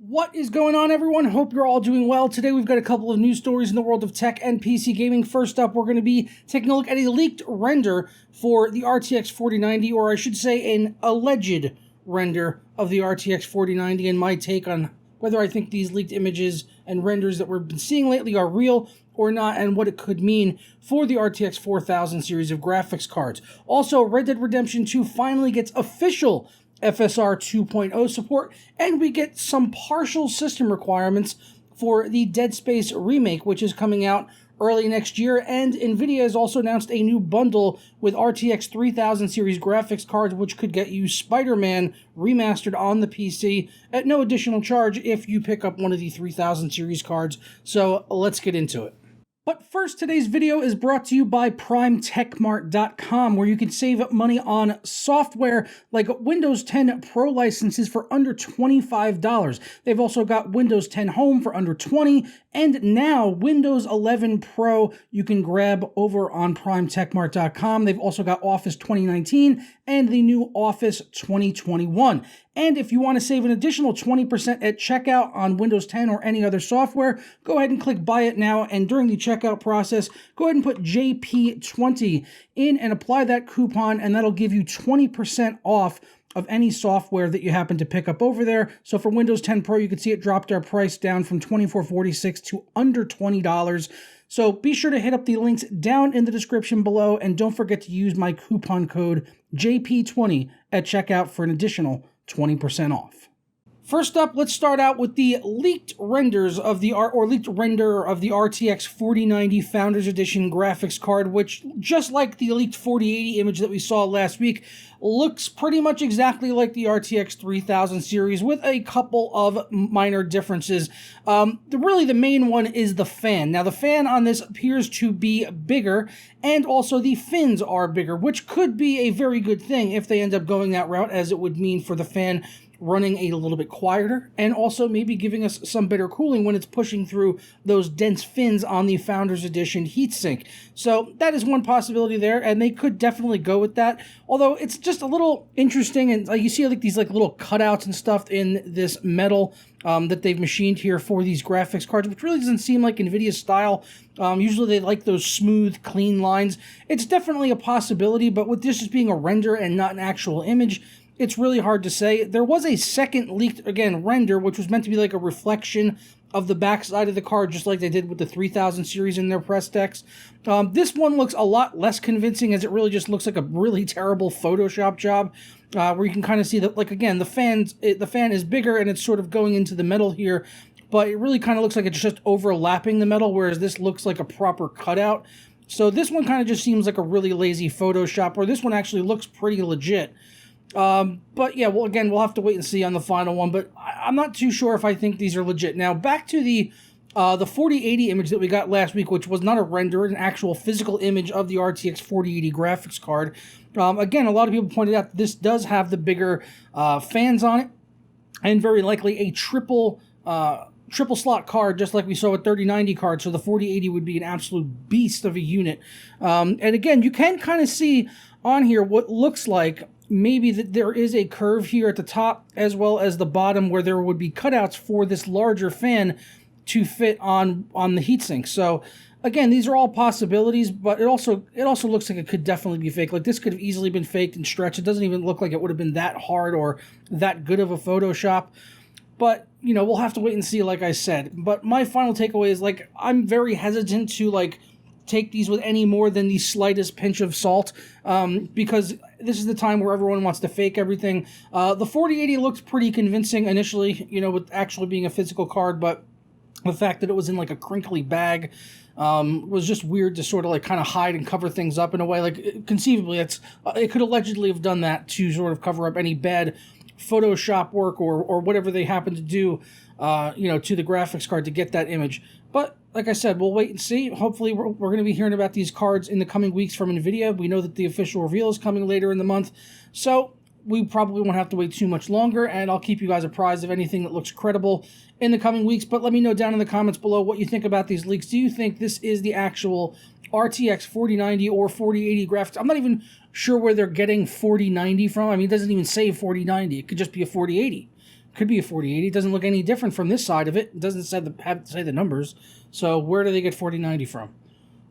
What is going on, everyone? Hope you're all doing well. Today we've got a couple of news stories in the world of tech and PC gaming. First up, we're going to be taking a look at a leaked render for the RTX 4090, or I should say an alleged render of the RTX 4090, and my take on whether I think these leaked images and renders that we've been seeing lately are real or not, and what it could mean for the RTX 4000 series of graphics cards. Also, Red Dead Redemption 2 finally gets official FSR 2.0 support, and we get some partial system requirements for the Dead Space Remake, which is coming out early next year, and NVIDIA has also announced a new bundle with RTX 3000 series graphics cards, which could get you Spider-Man remastered on the PC at no additional charge if you pick up one of the 3000 series cards. So let's get into it. But first, today's video is brought to you by PrimeTechMart.com, where you can save money on software like Windows 10 Pro licenses for under $25. They've also got Windows 10 Home for under $20, and now Windows 11 Pro you can grab over on PrimeTechMart.com. They've also got Office 2019 and the new Office 2021. And if you want to save an additional 20% at checkout on Windows 10 or any other software, go ahead and click Buy It Now, and during the checkout process, go ahead and put JP20 in and apply that coupon, and that'll give you 20% off of any software that you happen to pick up over there. So for Windows 10 Pro, you can see it dropped our price down from $24.46 to under $20. So be sure to hit up the links down in the description below, and don't forget to use my coupon code JP20 at checkout for an additional 20% off. First up, let's start out with the leaked renders of the leaked render of the RTX 4090 Founders Edition graphics card, which, just like the leaked 4080 image that we saw last week, looks pretty much exactly like the RTX 3000 series with a couple of minor differences. Really the main one is the fan. Now the fan on this appears to be bigger, and also the fins are bigger, which could be a very good thing if they end up going that route, as it would mean for the fan running a little bit quieter, and also maybe giving us some better cooling when it's pushing through those dense fins on the Founders Edition heatsink. So that is one possibility there, and they could definitely go with that. Although it's just a little interesting, and you see like these little cutouts and stuff in this metal that they've machined here for these graphics cards, which really doesn't seem like NVIDIA's style. Usually they like those smooth, clean lines. It's definitely a possibility, but with this just being a render and not an actual image, it's really hard to say. There was a second leaked, again, render, which was meant to be like a reflection of the backside of the card, just like they did with the 3000 series in their press decks. This one looks a lot less convincing, as it really just looks like a really terrible Photoshop job, where you can kind of see that, like, again, the fan is bigger and it's sort of going into the metal here, but it really kind of looks like it's just overlapping the metal, whereas this looks like a proper cutout. So this one kind of just seems like a really lazy Photoshop, where this one actually looks pretty legit. But yeah, well, again, we'll have to wait and see on the final one, but I'm not too sure if I think these are legit. Now, back to the 4080 image that we got last week, which was not a render, an actual physical image of the RTX 4080 graphics card. Again, a lot of people pointed out this does have the bigger fans on it, and very likely a triple slot card, just like we saw with 3090 cards, so the 4080 would be an absolute beast of a unit. And again, you can kind of see on here what looks like maybe that there is a curve here at the top as well as the bottom, where there would be cutouts for this larger fan to fit on the heatsink. So again, these are all possibilities, but it also looks like it could definitely be fake. Like, this could have easily been faked and stretched. It doesn't even look like it would have been that hard or that good of a Photoshop. But, you know, we'll have to wait and see, like I said. But my final takeaway is, like, I'm very hesitant to, like, take these with any more than the slightest pinch of salt, because this is the time where everyone wants to fake everything. The 4080 looked pretty convincing initially, you know, with actually being a physical card, but the fact that it was in like a crinkly bag was just weird to sort of like kind of hide and cover things up in a way. Like, conceivably, it could allegedly have done that to sort of cover up any bad Photoshop work or whatever they happen to do, you know, to the graphics card to get that image. But like I said, we'll wait and see. Hopefully, we're going to be hearing about these cards in the coming weeks from NVIDIA. We know that the official reveal is coming later in the month, so we probably won't have to wait too much longer, and I'll keep you guys apprised of anything that looks credible in the coming weeks. But let me know down in the comments below what you think about these leaks. Do you think this is the actual RTX 4090 or 4080 graphics? I'm not even sure where they're getting 4090 from. I mean, it doesn't even say 4090. It could just be a 4080. Could be a 4080. It doesn't look any different from this side of it. It doesn't say the numbers. So where do they get 4090 from?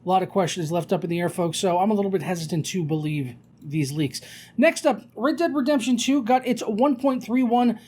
A lot of questions left up in the air, folks, so I'm a little bit hesitant to believe these leaks. Next up, Red Dead Redemption 2 got its 1.31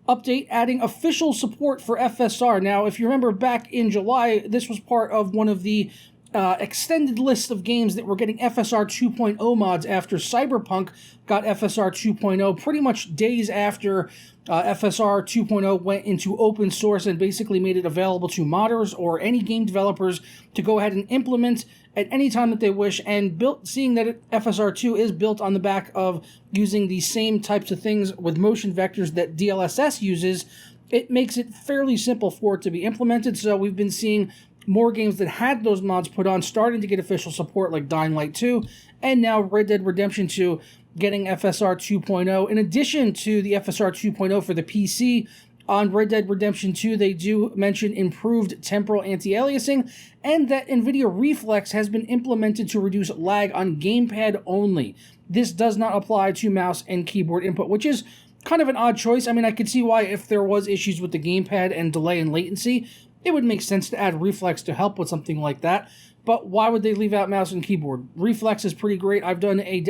update, adding official support for FSR. Now, if you remember back in July, this was part of one of the extended list of games that were getting FSR 2.0 mods after Cyberpunk got FSR 2.0, pretty much days after FSR 2.0 went into open source and basically made it available to modders or any game developers to go ahead and implement at any time that they wish. And seeing that FSR 2 is built on the back of using the same types of things with motion vectors that DLSS uses, it makes it fairly simple for it to be implemented. So we've been seeing more games that had those mods put on starting to get official support, like Dying Light 2, and now Red Dead Redemption 2 getting FSR 2.0. In addition to the FSR 2.0 for the PC, on Red Dead Redemption 2, they do mention improved temporal anti-aliasing, and that NVIDIA Reflex has been implemented to reduce lag on gamepad only. This does not apply to mouse and keyboard input, which is kind of an odd choice. I mean, I could see why if there was issues with the gamepad and delay and latency, it would make sense to add Reflex to help with something like that. But why would they leave out mouse and keyboard? Reflex is pretty great. I did a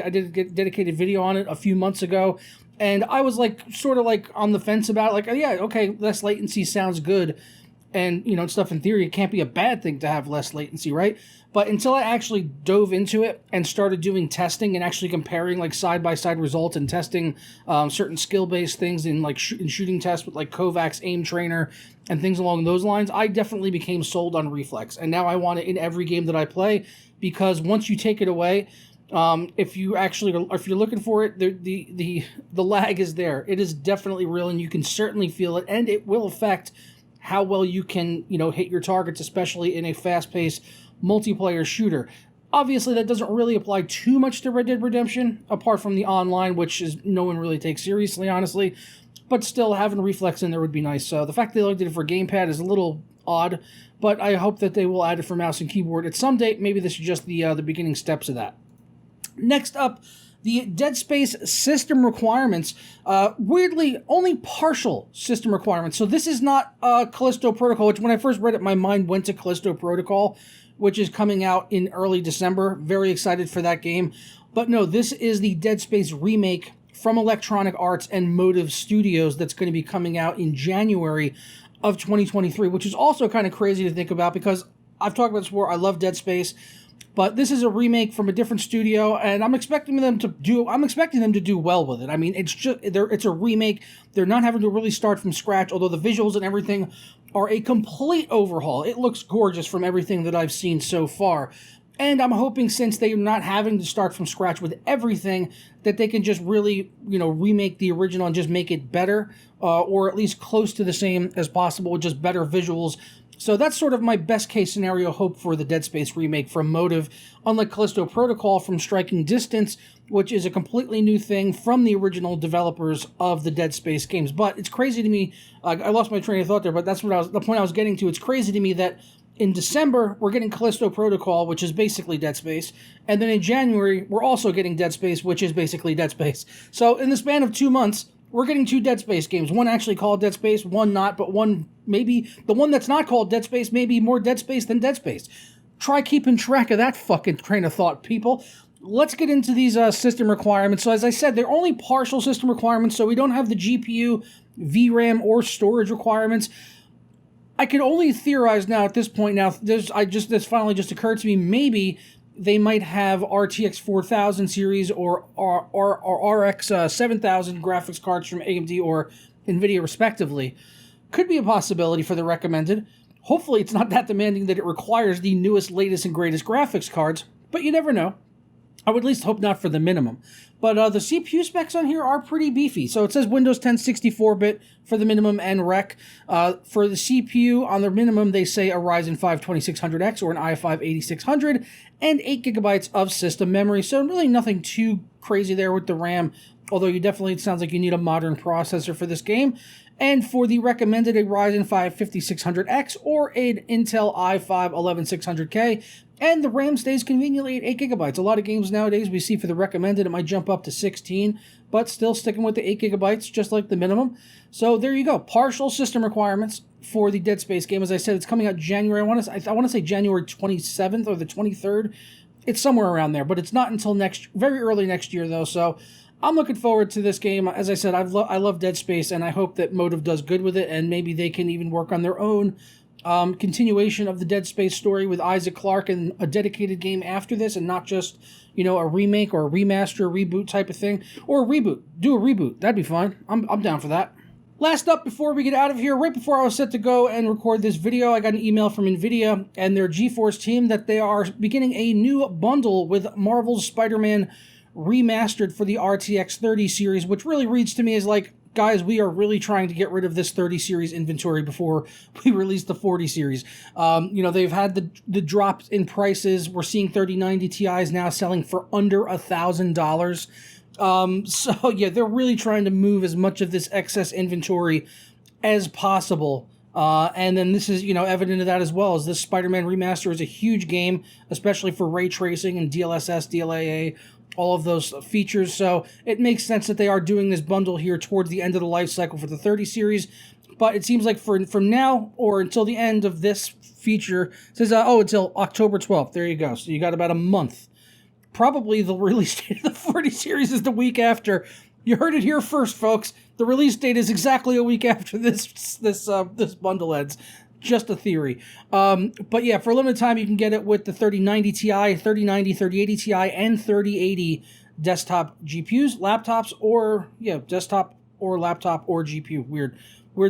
dedicated video on it a few months ago, and I was like, sort of like on the fence about it. Like, oh, yeah, okay, less latency sounds good. And, you know, stuff in theory, it can't be a bad thing to have less latency, right? But until I actually dove into it and started doing testing and actually comparing like side-by-side results and testing certain skill-based things in like in shooting tests with like Kovacs Aim Trainer and things along those lines, I definitely became sold on Reflex. And now I want it in every game that I play, because once you take it away, if you're looking for it, the lag is there. It is definitely real, and you can certainly feel it, and it will affect how well you can, you know, hit your targets, especially in a fast-paced multiplayer shooter. Obviously, that doesn't really apply too much to Red Dead Redemption, apart from the online, which is no one really takes seriously, honestly. But still, having Reflex in there would be nice. So the fact they only did it for gamepad is a little odd, but I hope that they will add it for mouse and keyboard at some date. Maybe this is just the beginning steps of that. Next up, the Dead Space system requirements. Weirdly, only partial system requirements. So this is not Callisto Protocol, which when I first read it, my mind went to Callisto Protocol, which is coming out in early December. Very excited for that game. But no, this is the Dead Space remake from Electronic Arts and Motive Studios that's going to be coming out in January of 2023, which is also kind of crazy to think about, because I've talked about this before. I love Dead Space. But this is a remake from a different studio, and I'm expecting them to do well with it. I mean, it's a remake. They're not having to really start from scratch, although the visuals and everything are a complete overhaul. It looks gorgeous from everything that I've seen so far. And I'm hoping, since they're not having to start from scratch with everything, that they can just really, you know, remake the original and just make it better, or at least close to the same as possible with just better visuals. So that's sort of my best case scenario hope for the Dead Space remake from Motive, unlike Callisto Protocol from Striking Distance, which is a completely new thing from the original developers of the Dead Space games. But it's crazy to me, I lost my train of thought there, but that's the point I was getting to. It's crazy to me that in December, we're getting Callisto Protocol, which is basically Dead Space, and then in January, we're also getting Dead Space, which is basically Dead Space. So in the span of 2 months, we're getting 2 Dead Space games. One actually called Dead Space, one not, but one maybe, the one that's not called Dead Space may be more Dead Space than Dead Space. Try keeping track of that fucking train of thought, people. Let's get into these system requirements. So as I said, they're only partial system requirements, so we don't have the GPU, VRAM, or storage requirements. I can only theorize now at this point. Now, this finally just occurred to me. Maybe they might have RTX 4000 series or RX 7000 graphics cards from AMD or NVIDIA, respectively. Could be a possibility for the recommended. Hopefully, it's not that demanding that it requires the newest, latest, and greatest graphics cards, but you never know. I would at least hope not for the minimum. But the CPU specs on here are pretty beefy. So it says Windows 10 64-bit for the minimum and rec. For the CPU, on the minimum, they say a Ryzen 5 2600X or an i5 8600 and 8 gigabytes of system memory. So really nothing too crazy there with the RAM, although it definitely sounds like you need a modern processor for this game. And for the recommended, a Ryzen 5 5600X or an Intel i5 11600K. And the RAM stays conveniently at 8 gigabytes. A lot of games nowadays we see for the recommended, it might jump up to 16, but still sticking with the 8 gigabytes, just like the minimum. So there you go. Partial system requirements for the Dead Space game. As I said, it's coming out January. I want to say January 27th or the 23rd. It's somewhere around there, but it's not until very early next year, though. So I'm looking forward to this game. As I said, I love Dead Space, and I hope that Motive does good with it, and maybe they can even work on their own continuation of the Dead Space story with Isaac Clarke and a dedicated game after this, and not just, a remake or a remaster, reboot type of thing, or a reboot. Do a reboot. That'd be fun. I'm down for that. Last up, before we get out of here, right before I was set to go and record this video, I got an email from NVIDIA and their GeForce team that they are beginning a new bundle with Marvel's Spider-Man Remastered for the RTX 30 series, which really reads to me as like, guys, we are really trying to get rid of this 30 series inventory before we release the 40 series. They've had the drops in prices. We're seeing 3090 Ti's now selling for under $1,000. So yeah, they're really trying to move as much of this excess inventory as possible. And then this is, evident of that as well, as this Spider-Man Remaster is a huge game, especially for ray tracing and DLSS, DLAA, all of those features. So it makes sense that they are doing this bundle here towards the end of the life cycle for the 30 series. But it seems like from now or until the end of this feature, it says, until October 12th. There you go. So you got about a month. Probably the release date of the 40 series is the week after. You heard it here first, folks. The release date is exactly a week after this bundle ends. Just a theory. But yeah, for a limited time, you can get it with the 3090 Ti, 3090, 3080 Ti, and 3080 desktop GPUs, laptops, or, desktop or laptop or GPU. Weird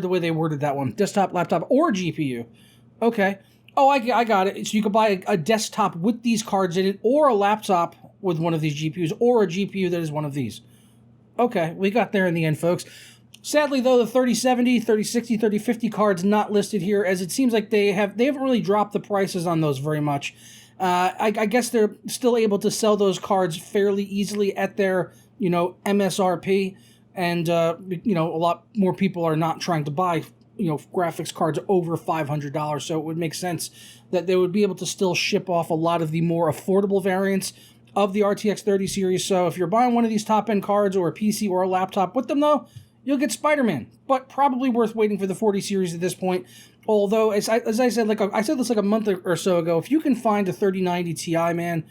the way they worded that one. Desktop, laptop, or GPU. Okay. Oh, I got it. So you could buy a desktop with these cards in it, or a laptop with one of these GPUs, or a GPU that is one of these. Okay, we got there in the end, folks. Sadly, though, the 3070, 3060, 3050 cards not listed here, as it seems like they haven't really dropped the prices on those very much. I guess they're still able to sell those cards fairly easily at their, MSRP, and a lot more people are not trying to buy graphics cards over $500, so it would make sense that they would be able to still ship off a lot of the more affordable variants of the RTX 30 series. So if you're buying one of these top-end cards or a PC or a laptop with them, though, you'll get Spider-Man, but probably worth waiting for the 40 series at this point. Although, as I said, I said this like a month or so ago, if you can find a 3090 Ti, man,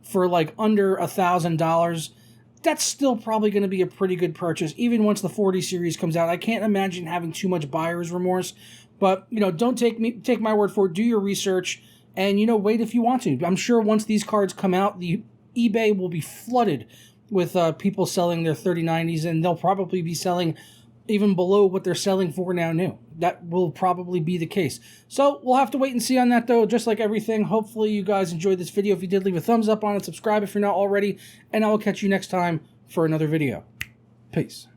for like under $1,000, that's still probably going to be a pretty good purchase, even once the 40 series comes out. I can't imagine having too much buyer's remorse, but, don't take my word for it. Do your research, and, wait if you want to. I'm sure once these cards come out, the eBay will be flooded with people selling their 3090s, and they'll probably be selling even below what they're selling for now new. That will probably be the case. So we'll have to wait and see on that, though, just like everything. Hopefully you guys enjoyed this video. If you did, leave a thumbs up on it, subscribe if you're not already, and I will catch you next time for another video. Peace.